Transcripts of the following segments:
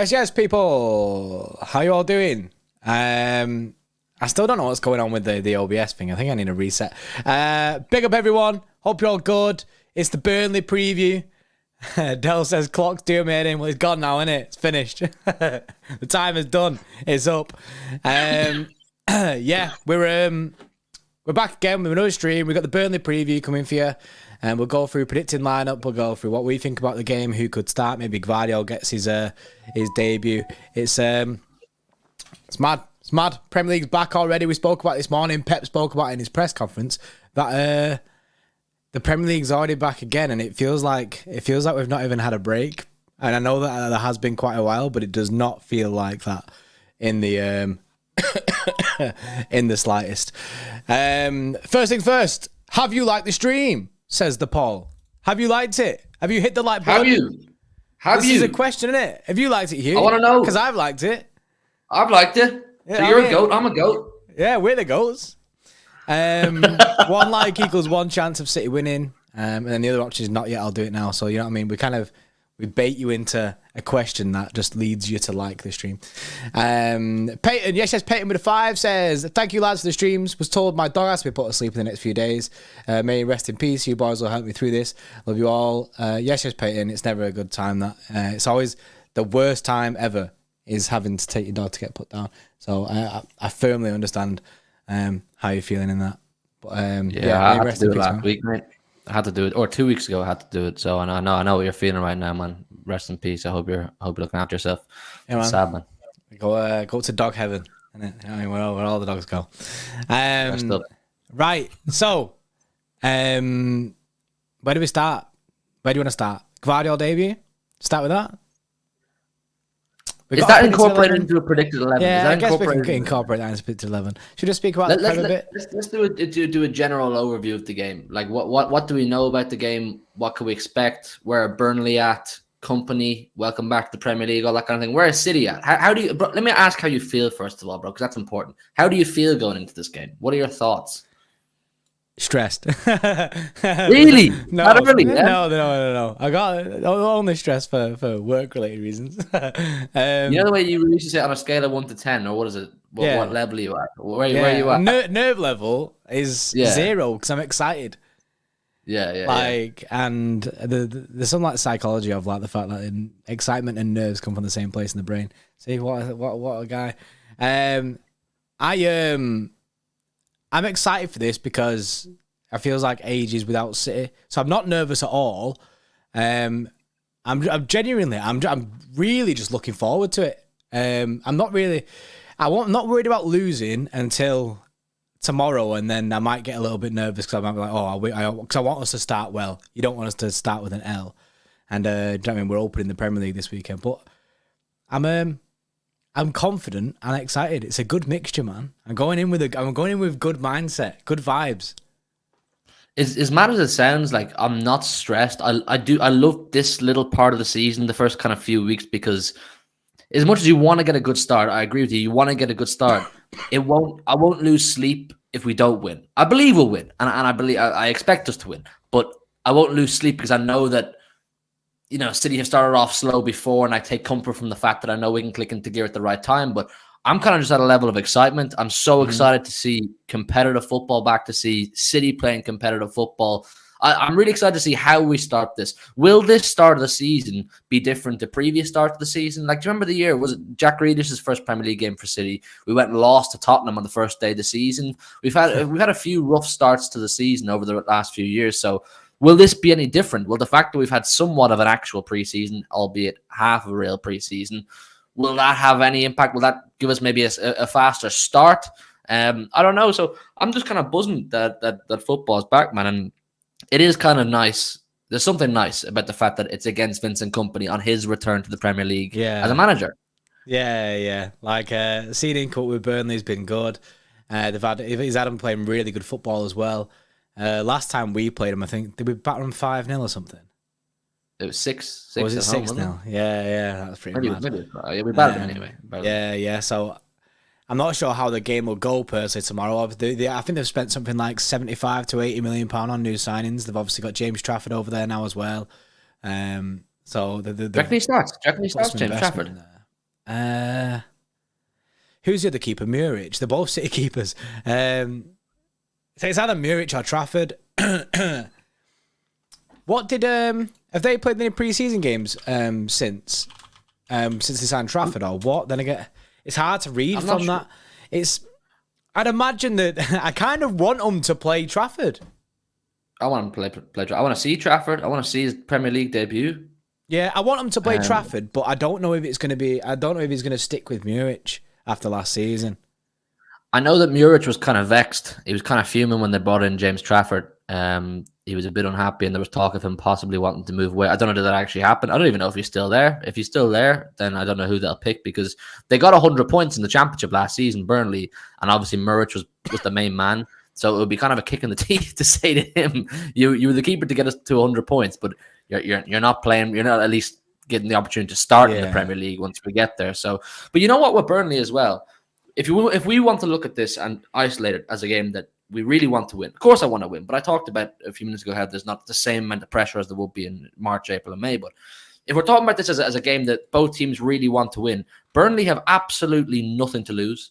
Yes, people. How you all doing? I still don't know what's going on with the OBS thing. I think I need a reset. Big up, everyone. Hope you're all good. It's the Burnley preview. Dell says clock's dominating. Well, it's gone now, isn't it? It's finished. The time is done. It's up. Yeah, we're back again with another stream. We've got the Burnley preview coming for you. And we'll go through predicting lineup. We'll go through what we think about the game, who could start. Maybe Gvardiol gets his debut. It's mad. It's mad. Premier League's back already. We spoke about it this morning. Pep spoke about it in his press conference that the Premier League's already back again, and it feels like we've not even had a break. And I know that there has been quite a while, but it does not feel like that in the in the slightest. First things first. Have you liked the stream? Says the poll. Have you liked it? Have you hit the like button? This is a question, isn't it? Have you liked it, Hugh? I want to know. Because I've liked it. I've liked it. Yeah, so you're a goat. I'm a goat. Yeah, we're the goats. One like equals one chance of City winning. And then the other option is not yet. I'll do it now. So you know what I mean? We bait you into a question that just leads you to like the stream. Peyton, Peyton with a 5 says, thank you lads for the streams. Was told my dog has to be put to sleep in the next few days. May he rest in peace. You boys will help me through this. Love you all. Yes, Peyton. It's never a good time. That it's always the worst time ever is having to take your dog to get put down. So I firmly understand how you're feeling in that. But I had to do it last week, mate. I had to do it, or 2 weeks ago I had to do it. So I know what you're feeling right now, man. Rest in peace. I hope you're looking after yourself. Yeah, man. Sad, man. Go to dog heaven, innit? I mean, where all the dogs go. Right. So, where do we start? Where do you want to start? Gvardiol debut. Start with that. Is that incorporated into a predicted 11? Yeah, I guess we can incorporate that into predicted 11. Should we just speak about the Prem a bit? Let's do a general overview of the game. Like, what do we know about the game? What can we expect? Where are Burnley at? Company, welcome back to the Premier League, all that kind of thing. Where is City at? How do you... Bro, let me ask how you feel, first of all, bro, because that's important. How do you feel going into this game? What are your thoughts? Stressed. Really? No, Not really, yeah? no. I got only stressed for work related reasons. You know the way you used to say on a scale of 1 to 10, or what is it? What level are you at? Where are you at? Nerve level is Yeah. 0 because I'm excited. Yeah. And there's some like psychology of like the fact that excitement and nerves come from the same place in the brain. See what a guy. I'm excited for this because it feels like ages without City, so I'm not nervous at all. I'm genuinely, I'm really just looking forward to it. I'm not not worried about losing until tomorrow, and then I might get a little bit nervous because I might be like, because I want us to start well. You don't want us to start with an L, and do you know what I mean? We're opening the Premier League this weekend, but I'm confident and excited. It's a good mixture, man. I'm going in with good mindset, good vibes. As mad as it sounds, like I'm not stressed. I love this little part of the season, the first kind of few weeks, because as much as you want to get a good start, I agree with you. You want to get a good start. I won't lose sleep if we don't win. I believe we'll win, and I expect us to win. But I won't lose sleep because I know that, you know, City have started off slow before, and I take comfort from the fact that I know we can click into gear at the right time. But I'm kind of just at a level of excitement. I'm so excited to see competitive football back, to see City playing competitive football. I'm really excited to see how we start this. Will this start of the season be different to previous start of the season? Like, do you remember the year? Was it Jack Grealish's first Premier League game for City? We went and lost to Tottenham on the first day of the season. We've had a few rough starts to the season over the last few years. So will this be any different? Well, the fact that we've had somewhat of an actual preseason, albeit half of a real preseason, will that have any impact? Will that give us maybe a faster start? I don't know. So I'm just kind of buzzing that football's back, man. And it is kind of nice. There's something nice about the fact that it's against Vincent Kompany on his return to the Premier League as a manager. Yeah. Like seeing him cut with Burnley has been good. He's had him playing really good football as well. Last time we played him, I think, did we batter him 5-0 or something? It was 6. Or was it 6-0? Yeah, that's pretty mad. Maybe we batted him anyway. Yeah. So I'm not sure how the game will go personally tomorrow. I think they've spent something like 75 to 80 million pound on new signings. They've obviously got James Trafford over there now as well. So do you reckon he starts? James Trafford. Who's the other keeper? Muric. They're both City keepers. So it's either Muric or Trafford. What did have they played any pre-season games since they signed Trafford or what? Then again, it's hard to read from that. I'd imagine that I kind of want them to play Trafford. I want him to play. I want to see Trafford. I want to see his Premier League debut. Yeah, I want him to play Trafford, but I don't know if it's going to be. I don't know if he's going to stick with Muric after last season. I know that Muric was kind of vexed. He was kind of fuming when they brought in James Trafford. He was a bit unhappy, and there was talk of him possibly wanting to move away. I don't know if that actually happened. I don't even know if he's still there. If he's still there, then I don't know who they'll pick, because they got 100 points in the Championship last season, Burnley, and obviously Muric was the main man. So it would be kind of a kick in the teeth to say to him, "You were the keeper to get us to 100 points, but you're not playing. You're not at least getting the opportunity to start in the Premier League once we get there." So, but you know what? With Burnley as well, if we want to look at this and isolate it as a game that we really want to win. Of course I want to win, but I talked about a few minutes ago how there's not the same amount of pressure as there would be in March, April, and May. But if we're talking about this as a game that both teams really want to win, Burnley have absolutely nothing to lose.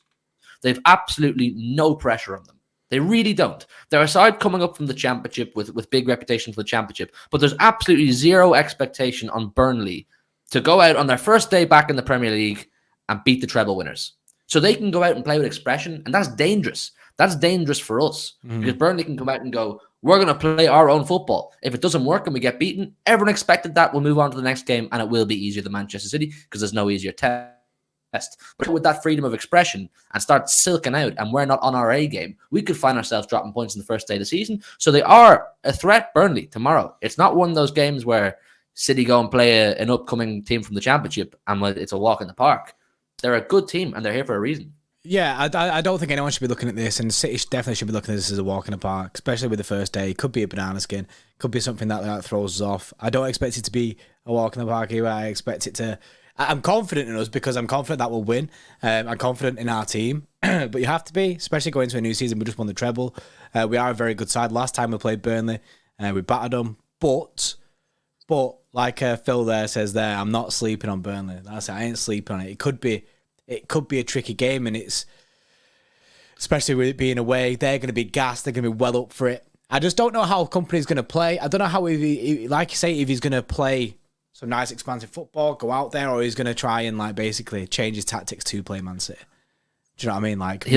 They've absolutely no pressure on them. They really don't. They're a side coming up from the Championship with big reputation for the Championship, but there's absolutely zero expectation on Burnley to go out on their first day back in the Premier League and beat the treble winners. So they can go out and play with expression, and that's dangerous. That's dangerous for us, because Burnley can come out and go, we're going to play our own football. If it doesn't work and we get beaten, everyone expected that. We'll move on to the next game, and it will be easier than Manchester City because there's no easier test. But with that freedom of expression and start silking out, and we're not on our A game, we could find ourselves dropping points in the first day of the season. So they are a threat, Burnley, tomorrow. It's not one of those games where City go and play an upcoming team from the Championship and it's a walk in the park. They're a good team, and they're here for a reason. Yeah, I don't think anyone should be looking at this, and City definitely should be looking at this as a walk in the park, especially with the first day. It could be a banana skin, could be something that throws us off. I don't expect it to be a walk in the park here. I expect it to. I'm confident in us because I'm confident that we'll win. I'm confident in our team. But you have to be, especially going into a new season. We just won the treble. We are a very good side. Last time we played Burnley, we battered them. But like Phil there says there, I'm not sleeping on Burnley. That's it. I ain't sleeping on it. It could be a tricky game, and it's especially with it being away. They're going to be gassed. They're going to be well up for it. I just don't know how Company's going to play. I don't know how, like you say, if he's going to play some nice expansive football, go out there, or he's going to try and like basically change his tactics to play Man City. Do you know what I mean? Like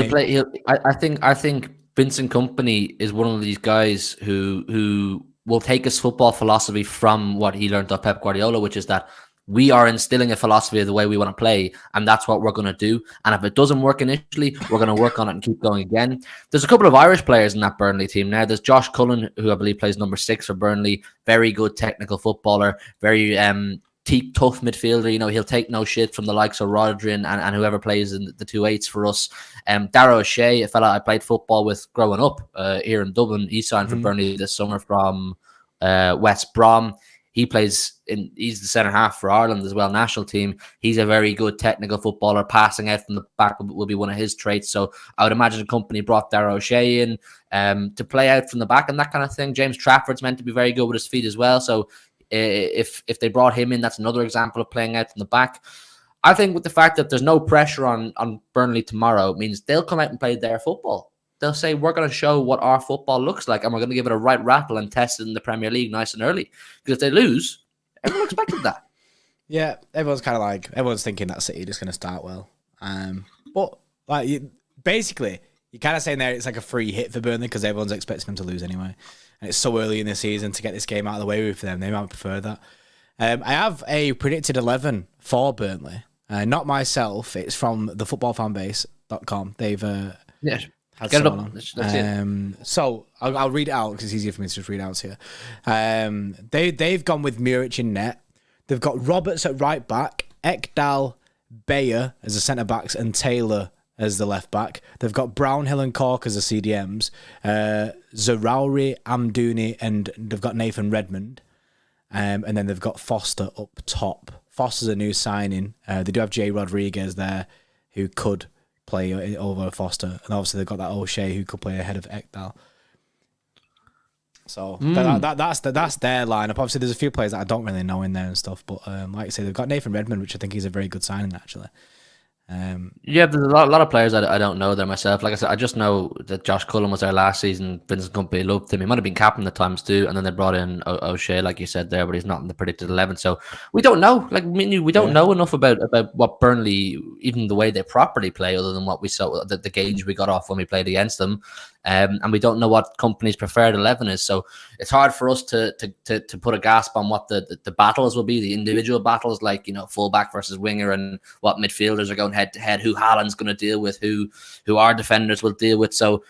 I think Vincent Company is one of these guys who will take his football philosophy from what he learned off Pep Guardiola, which is that we are instilling a philosophy of the way we want to play, and that's what we're going to do. And if it doesn't work initially, we're going to work on it and keep going again. There's a couple of Irish players in that Burnley team now. There's Josh Cullen, who I believe plays number 6 for Burnley. Very good technical footballer. Very tough midfielder. You know, he'll take no shit from the likes of Rodri and whoever plays in the 2/8s for us. Darragh O'Shea, a fella I played football with growing up here in Dublin. He signed for Burnley this summer from West Brom. He's the centre half for Ireland as well, national team. He's a very good technical footballer. Passing out from the back will be one of his traits. So I would imagine the company brought Darragh O'Shea in to play out from the back and that kind of thing. James Trafford's meant to be very good with his feet as well. So if they brought him in, that's another example of playing out from the back. I think with the fact that there's no pressure on Burnley tomorrow, it means they'll come out and play their football. They'll say, we're going to show what our football looks like, and we're going to give it a right rattle and test it in the Premier League nice and early. Because if they lose, everyone expected that. Yeah, everyone's thinking that City just going to start well. But like basically, you're kind of saying there it's like a free hit for Burnley because everyone's expecting them to lose anyway. And it's so early in the season to get this game out of the way for them. They might prefer that. I have a predicted 11 for Burnley. Not myself. It's from thefootballfanbase.com. They've... Get it up. That's it. So I'll read it out because it's easier for me to just read out here. They've gone with Muric in net. They've got Roberts at right back, Ekdal, Bayer as the centre backs, and Taylor as the left back. They've got Brownhill and Cork as the CDMs, Zarauri, Amdouni, and they've got Nathan Redmond. And then they've got Foster up top. Foster's a new signing. They do have Jay Rodriguez there, who could play over Foster, and obviously they've got that O'Shea who could play ahead of Ekdal. So that's their lineup. Obviously, there's a few players that I don't really know in there and stuff, but like I say, they've got Nathan Redmond, which I think is a very good signing actually. Yeah, there's a lot of players I don't know there myself. Like I said, I just know that Josh Cullen was there last season. Vincent Company loved him. He might have been captain at times too, and then they brought in O'Shea, like you said there, but he's not in the predicted 11. So we don't know. Like we don't know enough about what Burnley, even the way they properly play, other than what we saw, the gauge we got off when we played against them. And we don't know what Company's preferred 11 is. So it's hard for us to put a gasp on what the battles will be, the individual battles, like, you know, fullback versus winger, and what midfielders are going head to head, who Haaland's going to deal with, who our defenders will deal with. So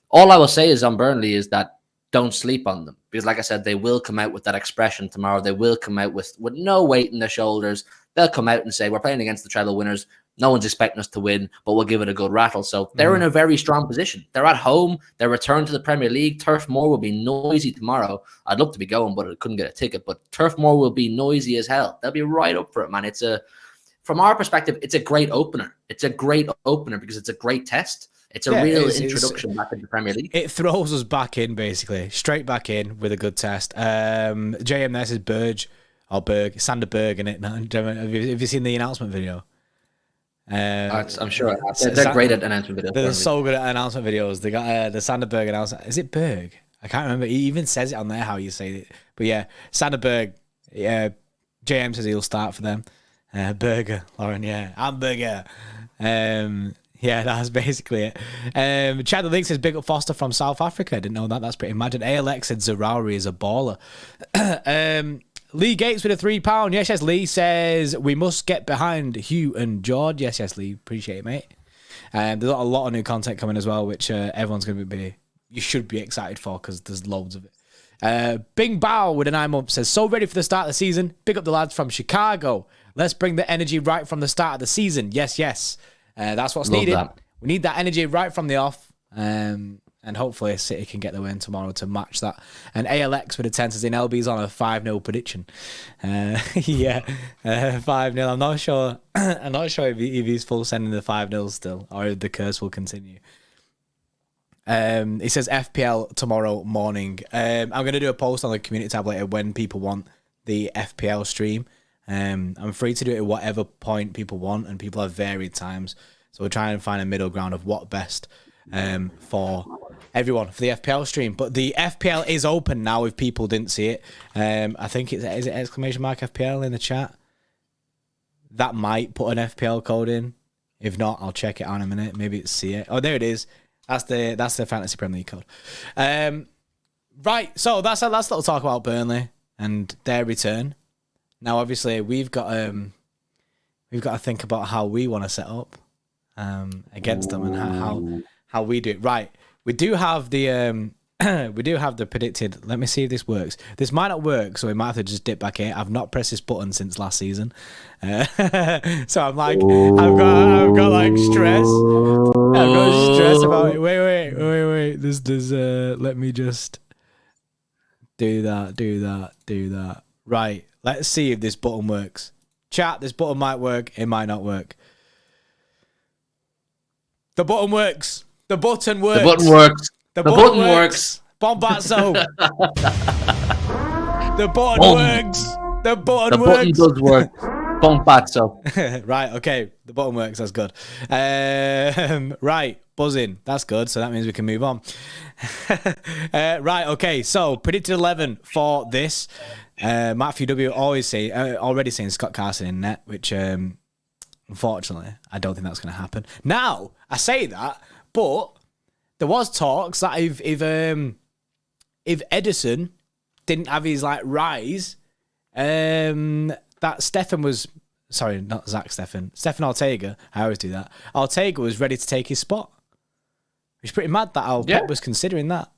all I will say is on Burnley is that don't sleep on them, because like I said, they will come out with that expression tomorrow. They will come out with no weight in their shoulders. They'll come out and say, we're playing against the treble winners. No one's expecting us to win, but we'll give it a good rattle. So they're in a very strong position. They're at home. Their return to the Premier League. Turf Moor will be noisy tomorrow. I'd love to be going, but I couldn't get a ticket. But Turf Moor will be noisy as hell. They'll be right up for it, man. From our perspective, it's a great opener. It's a great opener because it's a great test. It's a real introduction back into the Premier League. It throws us back in, basically. Straight back in with a good test. JM, this is Sander Berg, in it. Have you seen the announcement video? I'm sure they're great at announcement videos. They're so good at announcement videos. They got the Sander Berg announcement. Is it Berg? I can't remember. He even says it on there how you say it. But yeah, Sander Berg. Yeah, JM says he'll start for them. Burger, Lauren. Yeah, hamburger. Yeah, that's basically it. Chad the Link says big up Foster from South Africa. I didn't know that. That's pretty imagine. ALX said Zarauri is a baller. Lee Gates with a £3. Yes, Lee says we must get behind Hugh and George. Yes, Lee. Appreciate it, mate. There's a lot of new content coming as well, which everyone's going to be, you should be excited for because there's loads of it. Bing Bao with a 9 month says, so ready for the start of the season. Big up the lads from Chicago. Let's bring the energy right from the start of the season. Yes. That's what's needed. We need that energy right from the off. And And hopefully City can get the win tomorrow to match that. And ALX with a 10 says in LB's on a 5-0 prediction. 5-0. I'm not sure. I'm not sure if he's full sending the 5-0 still, or if the curse will continue. He says FPL tomorrow morning. I'm going to do a post on the community tab later when people want the FPL stream. I'm free to do it at whatever point people want, and people have varied times. So we're trying to find a middle ground of what best for everyone for the FPL stream. But the FPL is open now if people didn't see it. I think is it exclamation mark FPL in the chat? That might put an FPL code in. If not, I'll check it out in a minute. Maybe it's see it. Oh, there it is. That's the Fantasy Premier League code. Right, so that's our last little talk about Burnley and their return. Now, obviously, we've got to think about how we want to set up against them and how we do it. Right, we do have the predicted. Let me see if this works. This might not work, so we might have to just dip back in. I've not pressed this button since last season, so I'm like, I've got like stress. I've got stress about it. Wait. There's let me just do that. Right. Let's see if this button works. Chat, this button might work. It might not work. The button works. The button works. The button works. The button works. Bombazzo. The button works. The button works. The button does work. Bombazzo. Right, okay. The button works. That's good. Right, buzzing. That's good. So that means we can move on. Right, okay. So predicted 11 for this. Matthew W. already saying Scott Carson in net, which unfortunately I don't think that's going to happen. Now I say that, but there was talks that if Edison didn't have his like rise, that Stefan was not Stefan Ortega. I always do that. Ortega was ready to take his spot. It's pretty mad that Pep was considering that.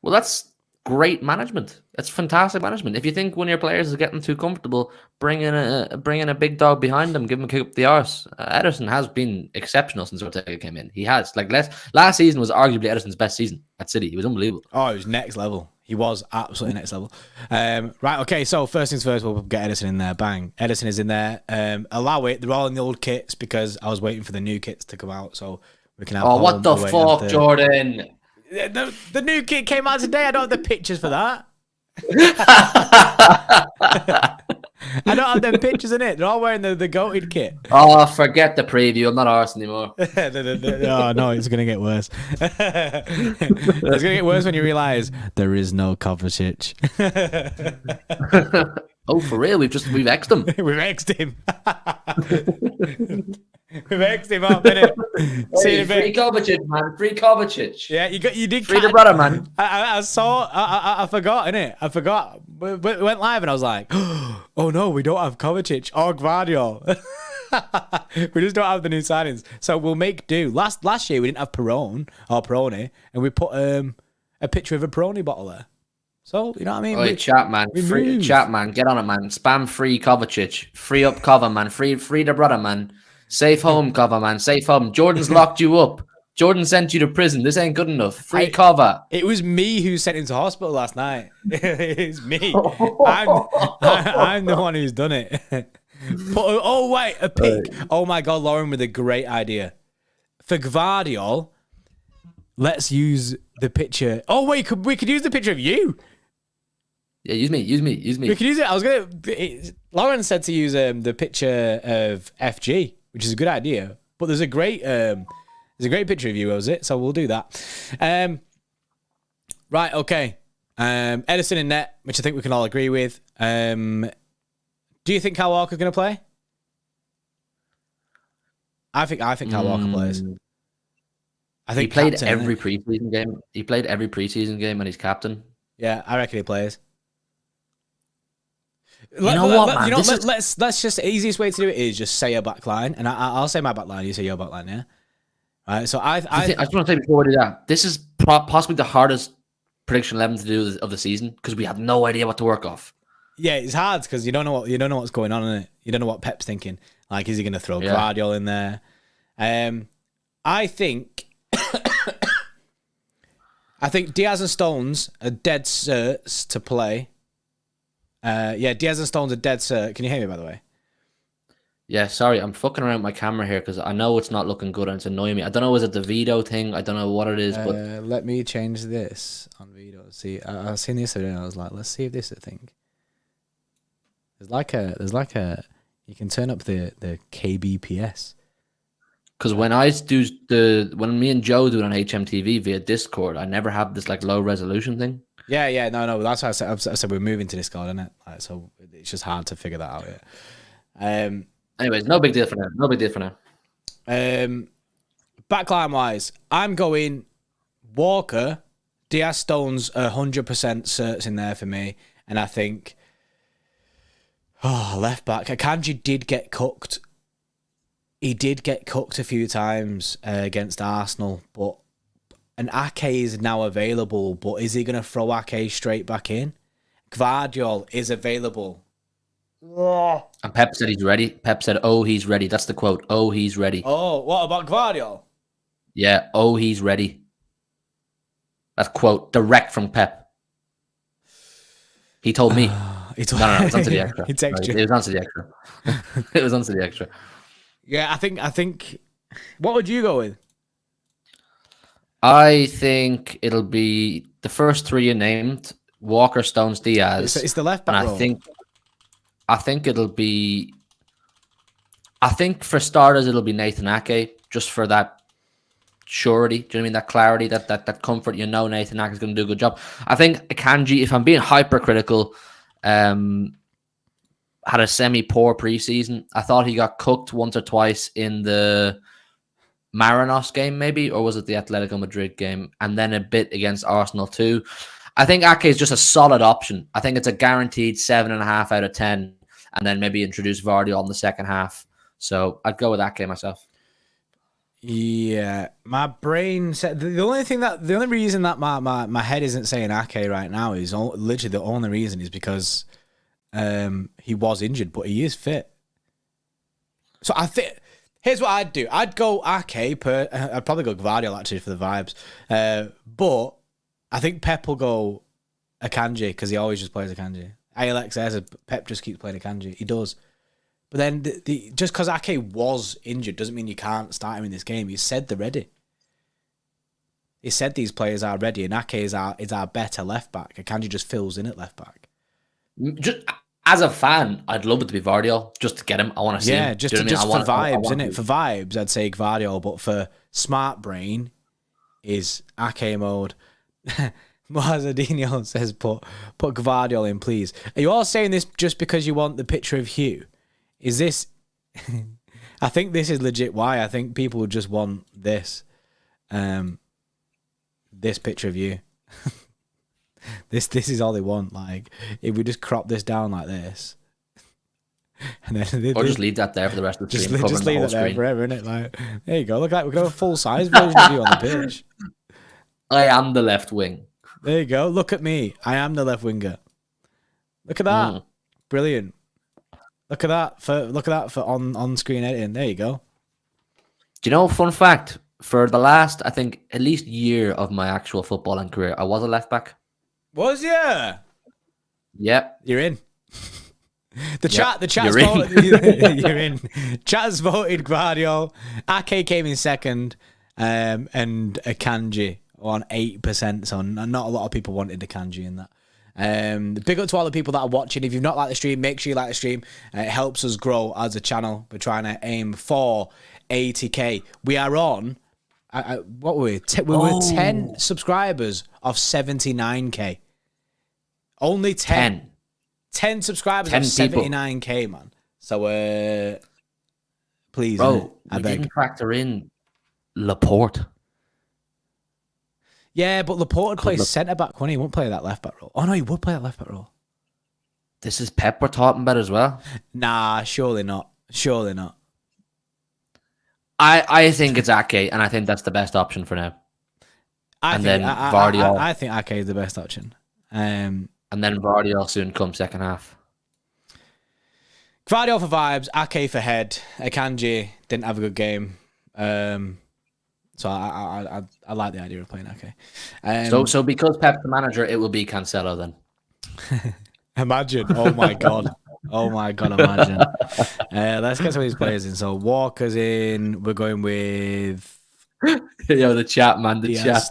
Well, that's great management. That's fantastic management. If you think one of your players is getting too comfortable, bring in a big dog behind them, give him a kick up the arse. Ederson has been exceptional since Ortega came in. He has. Like last season was arguably Ederson's best season at City. He was unbelievable. Oh, it was next level. He was absolutely next level. Right, okay, so first things first, we'll get Edison in there. Bang. Edison is in there. Allow it. They're all in the old kits because I was waiting for the new kits to come out so we can have what the fuck, Jordan? The new kit came out today. I don't have the pictures for that. I don't have them pictures in it. They're all wearing the goated kit. Oh, forget the preview. I'm not arse anymore. Oh, no, it's going to get worse. It's going to get worse when you realise there is no Kovacic. Oh, for real? We've X'd him. We've X'd him. We've X'd him up, innit? See you in a bit. Free Kovacic, man. Free Kovacic. Yeah, you did. Free the brother, man. I saw. I forgot, innit? I forgot. We went live and I was like, oh no, we don't have Kovacic or Gvardiol. We just don't have the new signings, so we'll make do. Last year we didn't have Peroni, and we put a picture of a Peroni bottle there. So you know what I mean? Oh, chat man, chat man, get on it, man. Spam free Kovacic, free up Kova, man. Free the brother, man. Safe home, Kova, man. Safe home. Jordan's locked you up. Jordan sent you to prison. This ain't good enough. Free Kova. It was me who sent him to hospital last night. It's me. I'm the one who's done it. Oh wait, a pic. Oh my God, Lauren with a great idea for Gvardiol. Let's use the picture. Oh wait, we could use the picture of you. Yeah, use me. We could use it. I was gonna. Lauren said to use the picture of FG, which is a good idea. But there's a great picture of you, was it? So we'll do that. Right, okay. Edison in net, which I think we can all agree with. Do you think Kyle Walker's going to play? I think Kyle Walker plays. I think he played every preseason game. He played every preseason game and he's captain. Yeah, I reckon he plays. Let's just the easiest way to do it is just say a back line, and I'll say my back line. You say your back line, yeah. All right. So I just want to say before we do that, this is possibly the hardest prediction 11 to do of the season because we have no idea what to work off. Yeah, it's hard because you don't know what's going on in it. You don't know what Pep's thinking. Like, is he going to throw Gvardiol in there? I think I think Diaz and Stones are dead certs to play. Diaz and Stones are dead cert. Can you hear me, by the way? Yeah, sorry, I'm fucking around with my camera here because I know it's not looking good and it's annoying me. I don't know, is it the Vito thing? I don't know what it is, but let me change this on Vito. See, I've seen this and I was like, let's see if this is a thing. There's like a, you can turn up the kbps. Because when when me and Joe do it on HMTV via Discord, I never have this like low resolution thing. Yeah, no. That's why I said we're moving to Discord, isn't it? Like, so it's just hard to figure that out yet. Anyways, no big deal for now. Backline wise, I'm going Walker, Diaz, Stones, 100% certs in there for me, and I think left back Akanji did get cooked. He did get cooked a few times against Arsenal, but an Ake is now available. But is he going to throw Ake straight back in? Gvardiol is available. And Pep said he's ready. Pep said, "Oh, he's ready." That's the quote. "Oh, he's ready." Oh, what about Gvardiol? Yeah. "Oh, he's ready." That's quote direct from Pep. He told me. No, it's onto the extra. He texted you. It was onto the extra. It was onto the extra. Yeah, I think. What would you go with? I think it'll be the first three you named: Walker, Stones, Diaz. It's the left back role. I think it'll be. I think for starters, it'll be Nathan Ake, just for that surety. Do you know what I mean? That clarity, that comfort. You know, Nathan Ake is going to do a good job. I think Akanji, if I'm being hypercritical, had a semi-poor preseason. I thought he got cooked once or twice in the Marinos game, maybe, or was it the Atletico Madrid game? And then a bit against Arsenal too. I think Ake is just a solid option. I think it's a guaranteed 7.5 out of 10, and then maybe introduce Vardy on the second half. So I'd go with Ake myself. Yeah, my brain said the only reason that my head isn't saying Ake right now is literally the only reason is because he was injured, but he is fit. So I think here's what I'd do. I'd go Ake. I'd probably go Gvardiol actually for the vibes, but I think Pep will go Akanji because he always just plays Akanji. Alex says Pep just keeps playing Akanji. He does. But then just because Ake was injured doesn't mean you can't start him in this game. He said they're ready. He said these players are ready, and Ake is our better left back. Akanji just fills in at left back. Just as a fan, I'd love it to be Vardiol just to get him. I want to see him. Yeah, just for vibes, isn't it? For vibes, I'd say Gvardiol, but for smart brain, is Ake mode. Marzadinho says put Gvardiol in, please. Are you all saying this just because you want the picture of Hugh? Is this... I think this is legit why. I think people just want this. This picture of you. This is all they want. Like, if we just crop this down like this. And then or just leave that there for the rest of the stream. Just leave that there forever, innit? Like, there you go. Look, like we got a full-size version of you on the pitch. I am the left wing. There you go. Look at me. I am the left winger. Look at that. Brilliant. Look at that for on-screen editing. There you go. Do you know, fun fact, for the last, I think, at least year of my actual footballing career, I was a left back. Was ya? Yep. You're in. The chat's You're voted. You're in. Chat's voted Gvardiol. Ake came in second, and Akanji on 8%. So not a lot of people wanted Akanji in that. Big up to all the people that are watching. If you've not liked the stream, make sure you like the stream. It helps us grow as a channel. We're trying to aim for 80k. We are on. What were we? We were 10 subscribers of 79k. Only 10. 10 subscribers 10 of 79k, man. So, please, bro, I we beg. didn't factor in Laporte. Yeah, but Laporte plays centre back when he won't play that left back role. Oh no, he would play that left back role. This is Pep we're talking about as well. Nah, surely not. Surely not. I think it's Ake, and I think that's the best option for now. I think Ake is the best option. And then Vardy soon come second half. Gvardiol for vibes, Ake for head. Akanji didn't have a good game. So I like the idea of playing Ake. So because Pep's the manager, it will be Cancelo then. Imagine. Oh my god. Imagine. Let's get some of these players in. So Walker's in. We're going with Yo, the chat, man. The chat.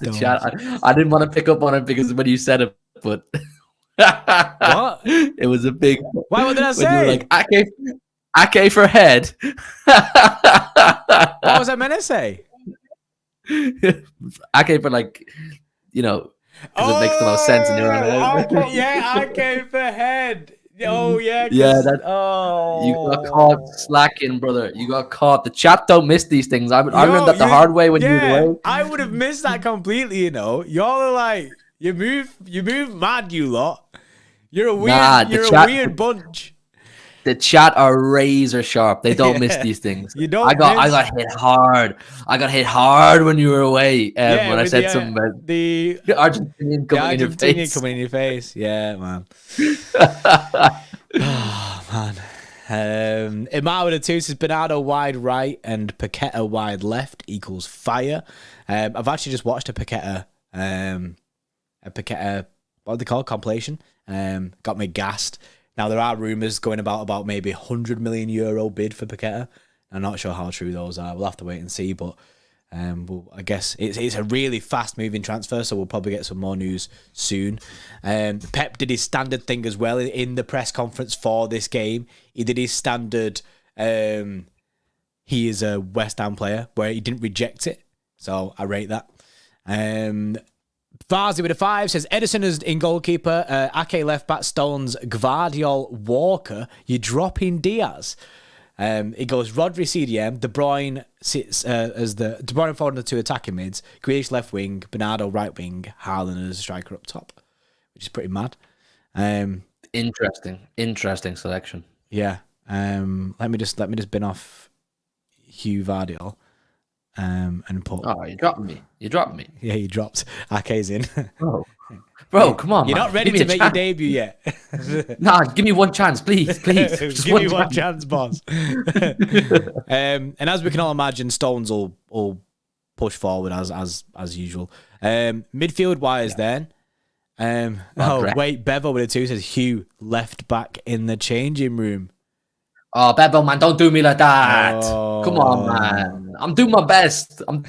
I didn't want to pick up on it because when you said it, but what? It was a big. Why? What did I say? You were like Ake for head. What was I meant to say? Ake for like, because it makes the most sense in your own head. Okay, yeah, Ake for head. Oh yeah, yeah. You got caught slacking, brother. You got caught. The chat don't miss these things. I learned that the hard way when you were away. I would have missed that completely. Y'all are like you move mad, you lot. You're a weird bunch. The chat are razor sharp. They don't miss these things. You don't. I got hit hard. I got hit hard when you were away. When I said something about the Argentinian coming in your face. Yeah, man. Oh man. Imar with a 2 says Bernardo wide right and Paqueta wide left equals fire. I've actually just watched a Paqueta what they call compilation. Got me gassed. Now there are rumours going about maybe €100 million bid for Paqueta. I'm not sure how true those are. We'll have to wait and see. But I guess it's a really fast moving transfer, so we'll probably get some more news soon. Pep did his standard thing as well in the press conference for this game. He did his standard. He is a West Ham player where he didn't reject it, so I rate that. Varzi with a 5 says Edison is in goalkeeper, Ake left back, Stones, Gvardiol, Walker. You're dropping Diaz. It goes Rodri CDM, De Bruyne sits as the De Bruyne forward the 2 attacking mids, Grealish left wing, Bernardo right wing, Haaland as a striker up top, which is pretty mad. Interesting selection. Yeah. Let me just bin off Hugh Vardiol. And put. Oh, you dropped me. Yeah, you dropped. Ake's in. Bro, come on. You're not ready to make your debut yet. Nah, give me one chance, please. Just give me one chance, boss. And as we can all imagine, Stones will push forward as usual. Midfield wise, then. Wait, Bevo with a 2 says Hugh left back in the changing room. Oh, Bevo, man, don't do me like that. Come on, man. I'm doing my best. I'm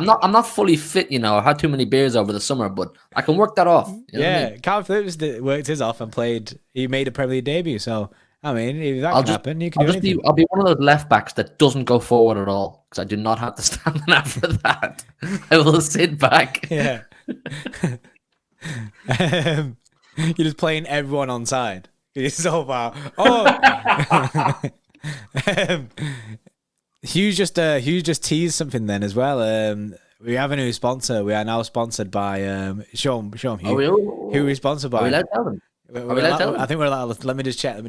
not fully fit, I had too many beers over the summer, but I can work that off. Carl Phillips worked his off and he made a Premier League debut. So, I mean, if that can happen, you can do anything. I'll be one of those left backs that doesn't go forward at all because I do not have the stamina for that. I will sit back. Yeah. You're just playing everyone on side. It's so far. Hugh just teased something then as well. We have a new sponsor. We are now sponsored by show him Hugh. Who are we sponsored by? Are we allowed to tell them? I think we're allowed. Let me just check.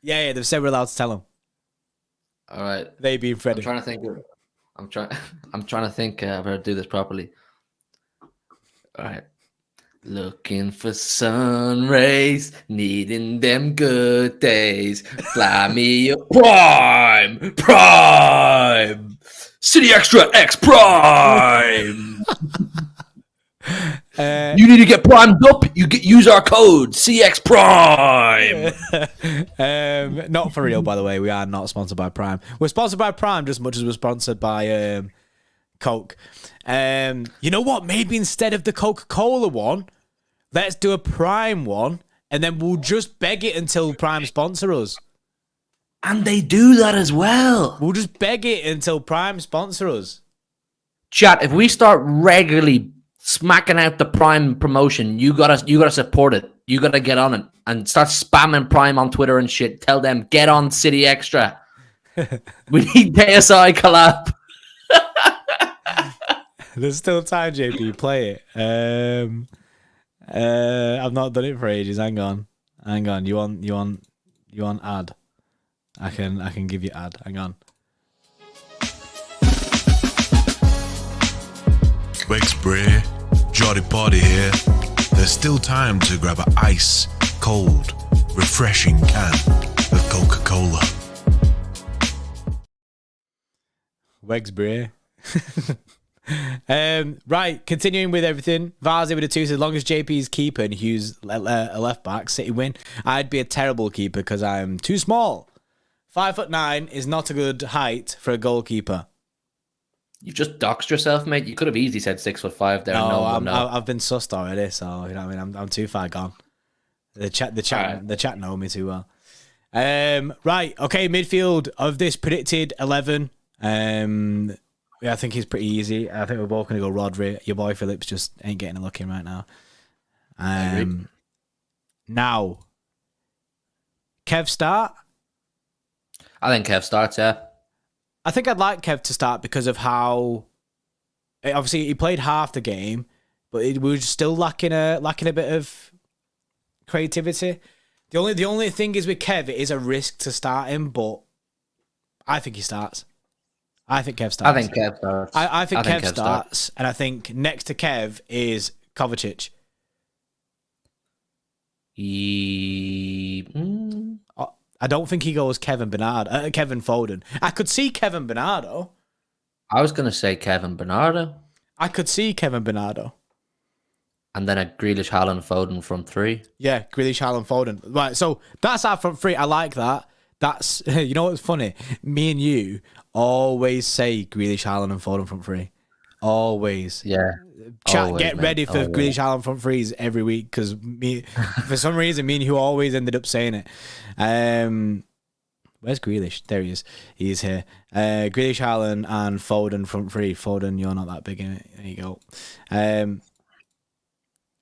Yeah, they've said we're allowed to tell them. All right. They being Freddie. I'm trying to think how to do this properly. All right. Looking for sun rays, needing them good days. Fly me up, prime, City Xtra X Prime. You need to get primed up. Use our code CX Prime. Not for real, by the way. We are not sponsored by Prime. We're sponsored by Prime just as much as we're sponsored by Coke. You know what? Maybe instead of the Coca-Cola one, let's do a Prime one, and then we'll just beg it until Prime sponsor us. And they do that as well. We'll just beg it until Prime sponsor us. Chat, if we start regularly smacking out the Prime promotion, you gotta support it. You gotta get on it and start spamming Prime on Twitter and shit. Tell them, get on City Xtra. We need KSI collab. There's still time, JP. Play it. I've not done it for ages. Hang on. You want ad? I can give you ad. Hang on. Wexbury, Jolly Party here. There's still time to grab an ice cold, refreshing can of Coca-Cola. Wexbury. Right, continuing with everything. Varzi with a 2 says, as long as JP's keeper and Hughes a left back, City win. I'd be a terrible keeper because I'm too small. 5'9" is not a good height for a goalkeeper. You've just doxed yourself, mate. You could have easily said 6'5" there. I've been sussed already, so you know what I mean. I'm too far gone. The chat know me too well. Right, okay. Midfield of this predicted 11. Yeah, I think he's pretty easy. I think we're both gonna go Rodri. Your boy Phillips just ain't getting a look in right now. Now, Kev start. I think Kev starts. Yeah. I think I'd like Kev to start because of how, obviously he played half the game, but we were still lacking a bit of creativity. The only thing is with Kev, it is a risk to start him, but I think he starts. I think Kev starts. I think Kev starts. I think Kev starts, and I think next to Kev is Kovacic. I don't think he goes Kevin Foden. I could see Kevin Bernardo. I was going to say Kevin Bernardo. I could see Kevin Bernardo. And then a Grealish, Haaland, Foden from 3. Yeah, Grealish, Haaland, Foden. Right, so that's our front 3. I like that. That's, you know what's funny? Me and you always say Grealish, Haaland, and Foden front 3. Always. Yeah. Chat, always, get mate. ready for Grealish, Haaland front 3s every week because for some reason, me and you always ended up saying it. Where's Grealish? There he is. He's here. Grealish, Haaland, and Foden front 3. Foden, you're not that big in it. There you go.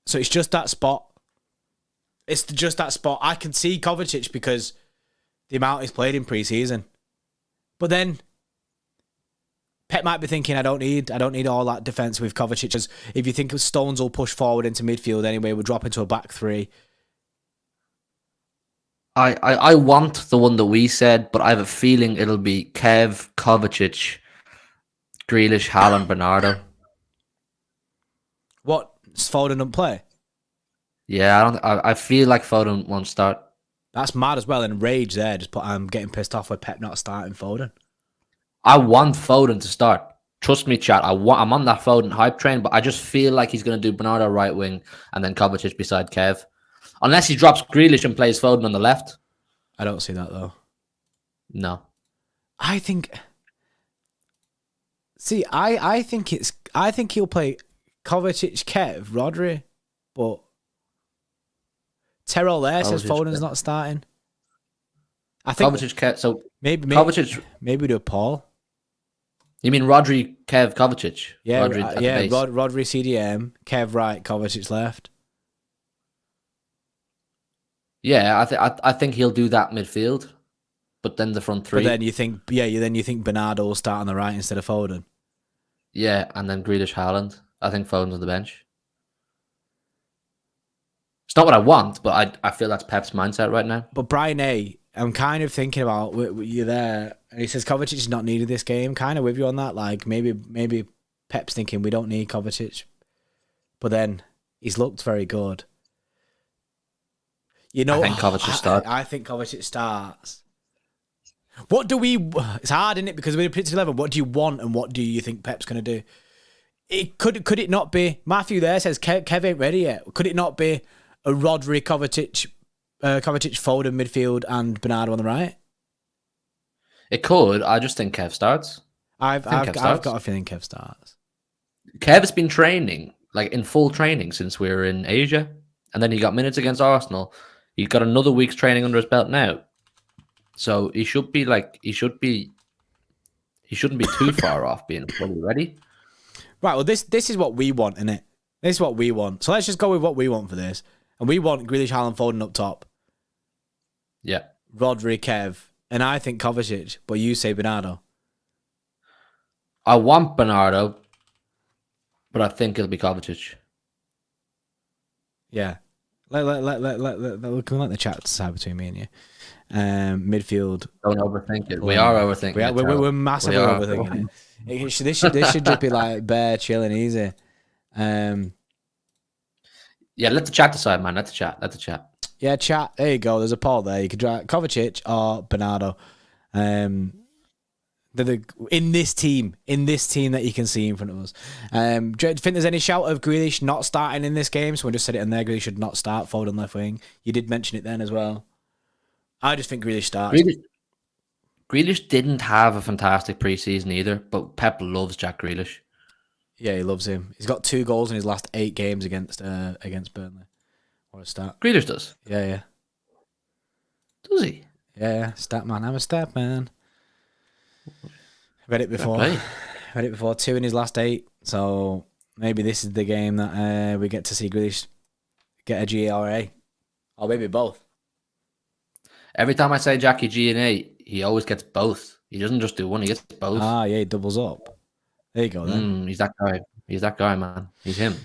So it's just that spot. It's just that spot. I can see Kovacic because the amount he's played in pre-season. But then Pep might be thinking, I don't need all that defence with Kovacic. Because if you think Stones will push forward into midfield anyway, we'll drop into a back 3. I want the one that we said, but I have a feeling it'll be Kev, Kovacic, Grealish, Haaland, Bernardo. What? Foden don't play? Yeah, I feel like Foden won't start. That's mad as well. And rage there. Just put. I'm getting pissed off with Pep not starting Foden. I want Foden to start. Trust me, chat. I'm on that Foden hype train, but I just feel like he's going to do Bernardo right wing and then Kovacic beside Kev. Unless he drops Grealish and plays Foden on the left. I don't see that though. No. I think he'll play Kovacic, Kev, Rodri, but Terrell there says Foden's not starting. I think Kovacic, Kev. So maybe Kovacic. Maybe we do Paul. You mean Rodri, Kev, Kovacic? Yeah, Rodri Rodri CDM, Kev right, Kovacic left. Yeah, I think he'll do that midfield, but then the front 3. But then you think Bernardo will start on the right instead of Foden. Yeah, and then Grealish, Haaland. I think Foden's on the bench. It's not what I want, but I feel that's Pep's mindset right now. But Brian A, I'm kind of thinking about you there, and he says Kovacic is not needed this game. Kind of with you on that. Like maybe Pep's thinking we don't need Kovacic, but then he's looked very good. You know, I think Kovacic starts. I think Kovacic starts. What do we? It's hard, isn't it? Because we're predicted 11. What do you want, and what do you think Pep's going to do? Could it not be? Matthew there says Kev ain't ready yet. Could it not be a Rodri, Kovacic, Foden midfield, and Bernardo on the right? It could. I just think Kev starts. I've got a feeling Kev starts. Kev has been training, like in full training, since we were in Asia, and then he got minutes against Arsenal. He's got another week's training under his belt now, so he shouldn't be too far off being fully ready. Right. Well, this is what we want, isn't it? This is what we want. So let's just go with what we want for this, and we want Grealish, Haaland, Foden up top. Yeah. Rodri, Kev, and I think Kovacic, but you say Bernardo. I want Bernardo, but I think it'll be Kovacic. Yeah. Can we let the chat decide between me and you? Midfield. Don't overthink it. We are overthinking it. We're massively overthinking it. This should just be like bare, chilling, easy. Yeah, let the chat decide, man. Let the chat. Yeah, chat. There you go. There's a poll there. You could try Kovacic or Bernardo. In this team that you can see in front of us. Do you think there's any shout of Grealish not starting in this game? Someone just said it in there. Grealish should not start forward on left wing. You did mention it then as well. I just think Grealish starts. Grealish didn't have a fantastic preseason either, but Pep loves Jack Grealish. Yeah, he loves him. He's got 2 goals in his last 8 games against Burnley. What a start. Grealish does. Yeah. Does he? Yeah, stat man. I'm a stat man. Read it before. 2 in his last 8. So maybe this is the game that we get to see Grealish get a GRA. Or maybe both. Every time I say Jackie G and A, he always gets both. He doesn't just do one, he gets both. Ah, yeah, he doubles up. There you go then. He's that guy. He's that guy, man. He's him.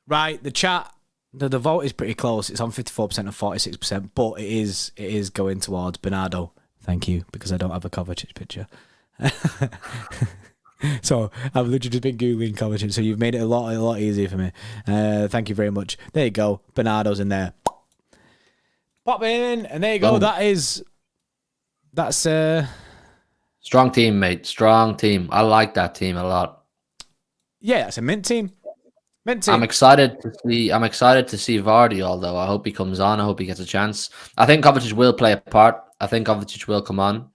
Right, the chat, the vote is pretty close. It's on 54% and 46%, but it is going towards Bernardo. Thank you, because I don't have a Kovacic picture. So I've literally just been Googling Kovacic, so you've made it a lot easier for me. Thank you very much. There you go. Bernardo's in there. Pop in, and there you go. That's strong team, mate. Strong team. I like that team a lot. Yeah, it's a mint team. I'm excited to see Vardy, although I hope he comes on. I hope he gets a chance. I think Kovacic will play a part. I think Kovacic will come on,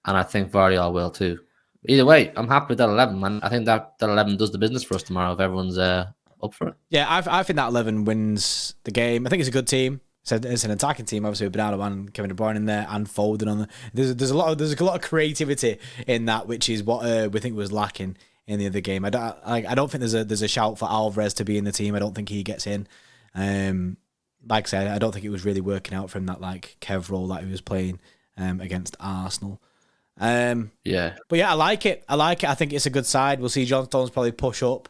and I think Vardy will too. Either way, I'm happy with that 11, man. I think that 11 does the business for us tomorrow if everyone's up for it. Yeah, I think that 11 wins the game. I think it's a good team. It's an attacking team, obviously with Bernardo and Kevin De Bruyne in there and Foden on the. There's a lot of creativity in that, which is what we think was lacking in the other game. I don't think there's a shout for Alvarez to be in the team. I don't think he gets in. Like I said, I don't think it was really working out for him, that like Kev role that he was playing against Arsenal. Yeah, but yeah, I like it. I think it's a good side. We'll see John Stones probably push up.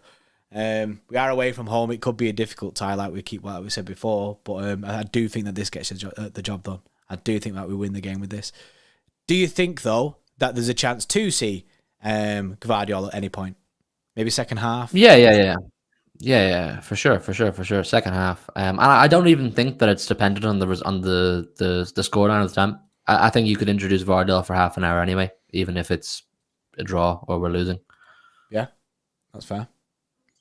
We are away from home. It could be a difficult tie, like we said before. But I do think that this gets the job done. I do think that we win the game with this. Do you think though that there's a chance to see Gvardiol at any point? Maybe second half. Yeah, for sure. Second half. And I don't even think that it's dependent on the scoreline of the time. I think you could introduce Vardell for half an hour anyway, even if it's a draw or we're losing. Yeah, that's fair.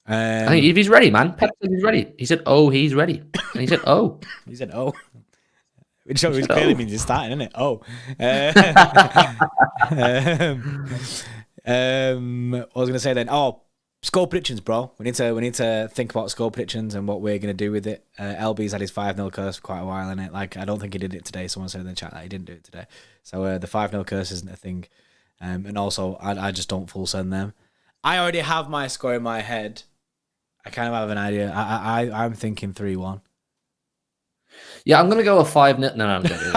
I think if he's ready, man. Pep said he's ready. He said, "Oh, he's ready." And he said, "Oh." He said, "Oh." Which clearly means he's starting, isn't it? Oh. What was I going to say then? Oh, score predictions, bro. We need to think about score predictions and what we're going to do with it. LB's had his 5-0 curse for quite a while, innit? Like, I don't think he did it today. Someone said in the chat that he didn't do it today. So the 5-0 curse isn't a thing. And also, I just don't full send them. I already have my score in my head. I kind of have an idea. I'm thinking 3-1. Yeah, I'm gonna go with 5-0. No, I'm joking.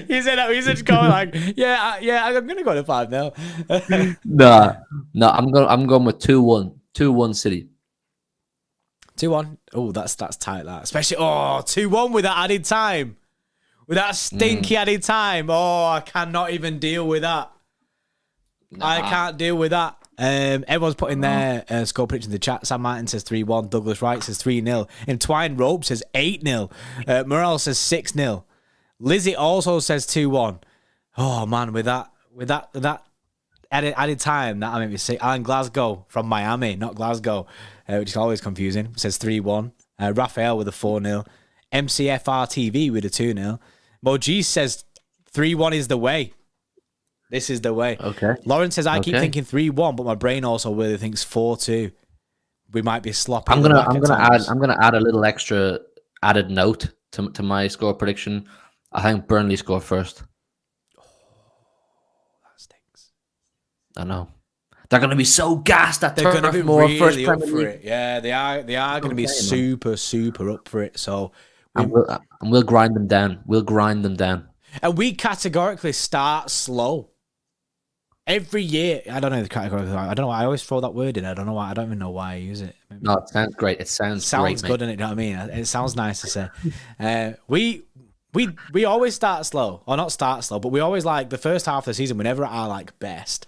He said that. He said going like, yeah, I'm gonna go to 5-0. No, I'm going with 2-1. 2-1 City. 2-1. Oh, that's tight. That especially 2-1 with that added time, with that stinky added time. Oh, I cannot even deal with that. Nah. I can't deal with that. Everyone's putting their score predictions in the chat. Sam Martin says 3-1. Douglas Wright says 3-0. Entwined Rope says 8-0. Morel says 6-0. Lizzie also says 2-1. Oh man, with that added time, that made me say. Alan Glasgow from Miami, not Glasgow, which is always confusing, says 3-1. Raphael with a 4-0. MCFR TV with a 2-0. Moji says 3-1 is the way. This is the way. Okay. Lauren says, I keep thinking 3-1, but my brain also really thinks 4-2. We might be sloppy. I'm gonna add a little extra added note to my score prediction. I think Burnley score first. Oh, that stinks. I know. They're gonna be so gassed at they're gonna be really first up for it. Yeah, they are gonna be super up for it. So we'll grind them down. And we categorically start slow. Every year, I don't know the category. I don't know why I always throw that word in. I don't know why. I don't even know why I use it. Maybe. No, it sounds great. It sounds great, good, doesn't it? You know what I mean? It sounds nice to say. We always start slow, or not start slow, but we always like the first half of the season. Whenever at our like best.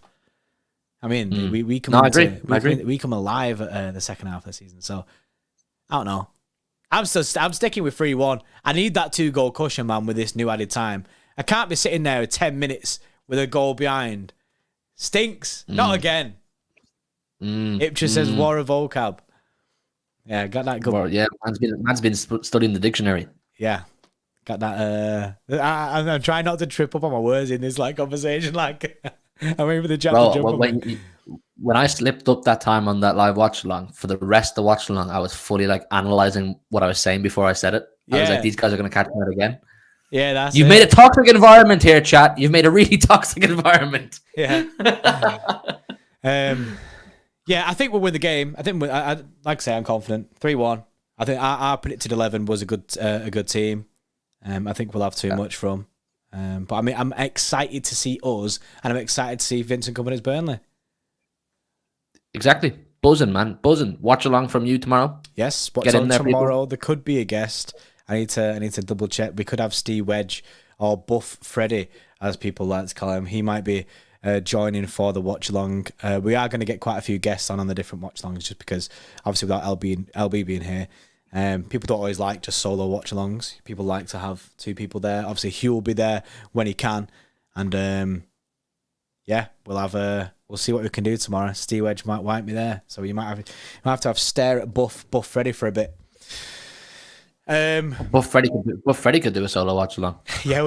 I mean, we come. No, I agree. We come alive at the second half of the season. So I don't know. I'm sticking with 3-1. I need that 2-goal cushion, man, with this new added time. I can't be sitting there 10 minutes with a goal behind. Stinks. Not again. Xtra says war of vocab. Yeah, got that good. Well, yeah, man's been studying the dictionary. Yeah, got that. I'm trying not to trip up on my words in this like conversation. Like, I'm waiting for the chat to jump on me. When I slipped up that time on that live watch along, for the rest of the watch along, I was fully like analyzing what I was saying before I said it. I was like, these guys are going to catch me out again. Yeah, You've made a toxic environment here, chat. You've made a really toxic environment. Yeah. Yeah, I think we'll win the game. I think, like I say, I'm confident. 3-1. I think our predicted 11 was a good team. I think we'll have too much from. But I mean, I'm excited to see us, and I'm excited to see Vincent Kompany's Burnley. Exactly. Buzzing, man. Buzzing. Watch along from you tomorrow. Yes, watch on tomorrow. People. There could be a guest. I need to double check. We could have Steve Wedge or Buff Freddy, as people like to call him. He might be joining for the watch along. We are going to get quite a few guests on the different watch alongs, just because obviously without LB being here, people don't always like just solo watch alongs. People like to have two people there. Obviously Hugh will be there when he can, and yeah, we'll see what we can do tomorrow. Steve Wedge might wipe me there, so you might have to stare at Buff Freddy for a bit. Buff Freddy could do a solo watch along. Yeah,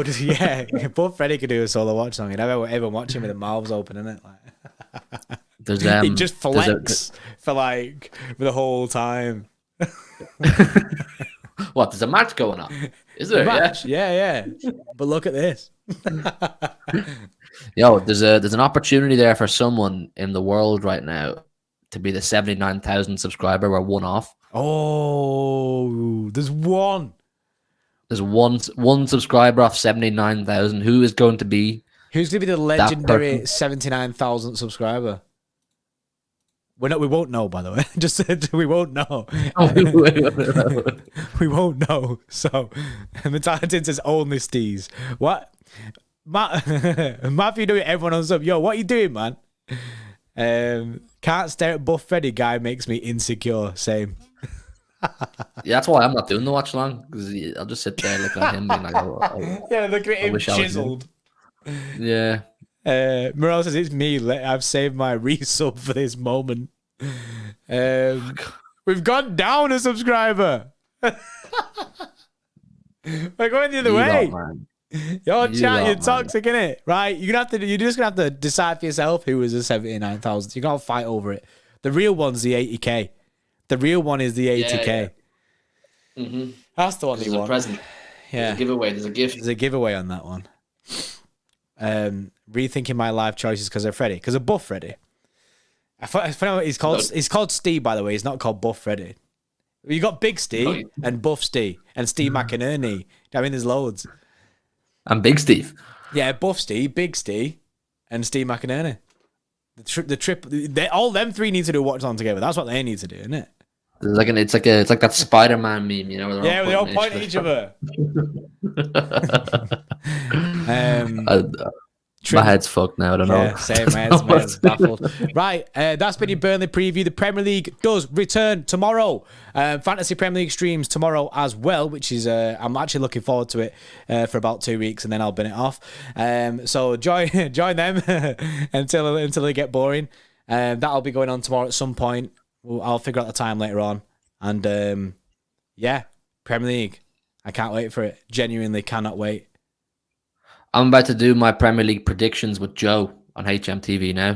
Buff Freddy could do a solo watch along. Everyone watching with the mouths open, isn't it? Like, he just flex for the whole time. What? There's a match going on? Is there? Match? Yeah. But look at this. Yo, there's an opportunity there for someone in the world right now to be the 79,000 subscriber. We're one off. Oh, there's one. There's one subscriber off 79,000. Who is going to be? Who's going to be the legendary 79,000 subscriber? We won't know, by the way. Just said we won't know. We won't know. So, Metallitin says only Steez. What? Matthew doing everyone on sub. Yo, what are you doing, man? Can't stare at Buff Freddy guy makes me insecure. Same. Yeah, that's why I'm not doing the watch along, because I'll just sit there looking at him being like, yeah, look at him chiseled. Yeah. Morale says it's me. I've saved my resub for this moment. We've gone down a subscriber. We're going the other way. Your chat, you're toxic, innit? Right? You're just gonna have to decide for yourself who was the 79,000. You can't fight over it. The real one's the 80k. The real one is the 80k. Yeah. Mm-hmm. That's the one you want. Present. Yeah. There's a giveaway. There's a gift. There's a giveaway on that one. Rethinking my life choices because of Freddy. Because of Buff Freddy. I find he's called Steve, by the way. He's not called Buff Freddy. You got Big Steve and Buff Steve and Steve McInerney. I mean, there's loads. And Big Steve. Yeah, Buff Steve, Big Steve, and Steve McInerney. The trip. All them three need to do a watch on together. That's what they need to do, isn't it? It's like that Spider-Man meme, you know? Where they all point at each other. My head's fucked now. I don't know. Same. My head's baffled. Right, that's been your Burnley preview. The Premier League does return tomorrow. Fantasy Premier League streams tomorrow as well, which is I'm actually looking forward to it for about 2 weeks, and then I'll bin it off. So join them until they get boring. That'll be going on tomorrow at some point. I'll figure out the time later on. And yeah, Premier League. I can't wait for it. Genuinely cannot wait. I'm about to do my Premier League predictions with Joe on HMTV now.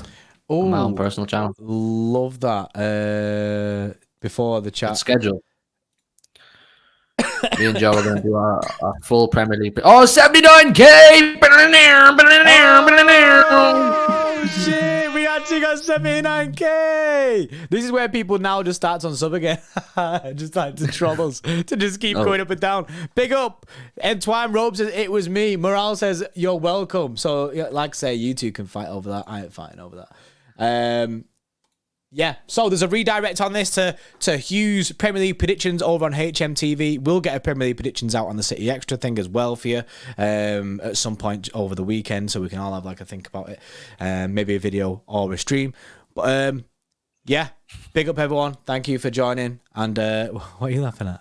On my own personal channel. Love that. Before the chat. Schedule. Me and Joe are going to do our full Premier League. Oh, 79K! Oh, shit! We actually got 79K! This is where people now just start on sub again. Just like to troll us. To just keep going up and down. Big up! Entwine Robe says, it was me. Morale says, you're welcome. So, like I say, you two can fight over that. I ain't fighting over that. Yeah, so there's a redirect on this to Hugh's Premier League predictions over on HMTV. We'll get a Premier League predictions out on the City Extra thing as well for you at some point over the weekend, so we can all have like a think about it. Maybe a video or a stream. But yeah, big up everyone. Thank you for joining. And what are you laughing at?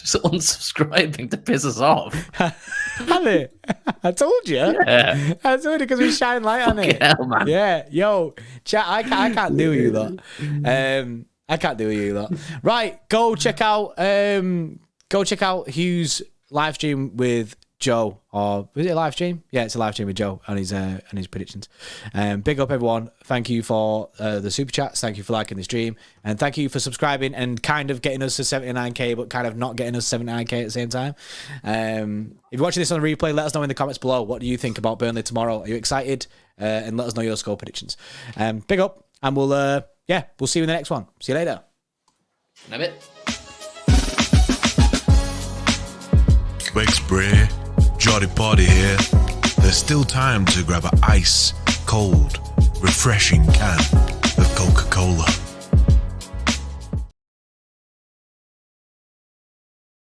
just unsubscribing to piss us off. Have it? I told you. Yeah. I told you because we shine light on it. Hell, man. Yeah, yo, chat. I can't do you lot. I can't do you lot. Right, go check out Hugh's live stream with Joe, or was it a live stream? Yeah, it's a live stream with Joe and his predictions. Big up everyone. Thank you for the super chats. Thank you for liking the stream, and thank you for subscribing and kind of getting us to 79k, but kind of not getting us 79k at the same time. If you're watching this on replay, let us know in the comments below. What do you think about Burnley tomorrow? Are you excited? And let us know your score predictions. Big up, and we'll see you in the next one. See you later. In a bit. Xtra Jolly Party here. There's still time to grab an ice, cold, refreshing can of Coca-Cola.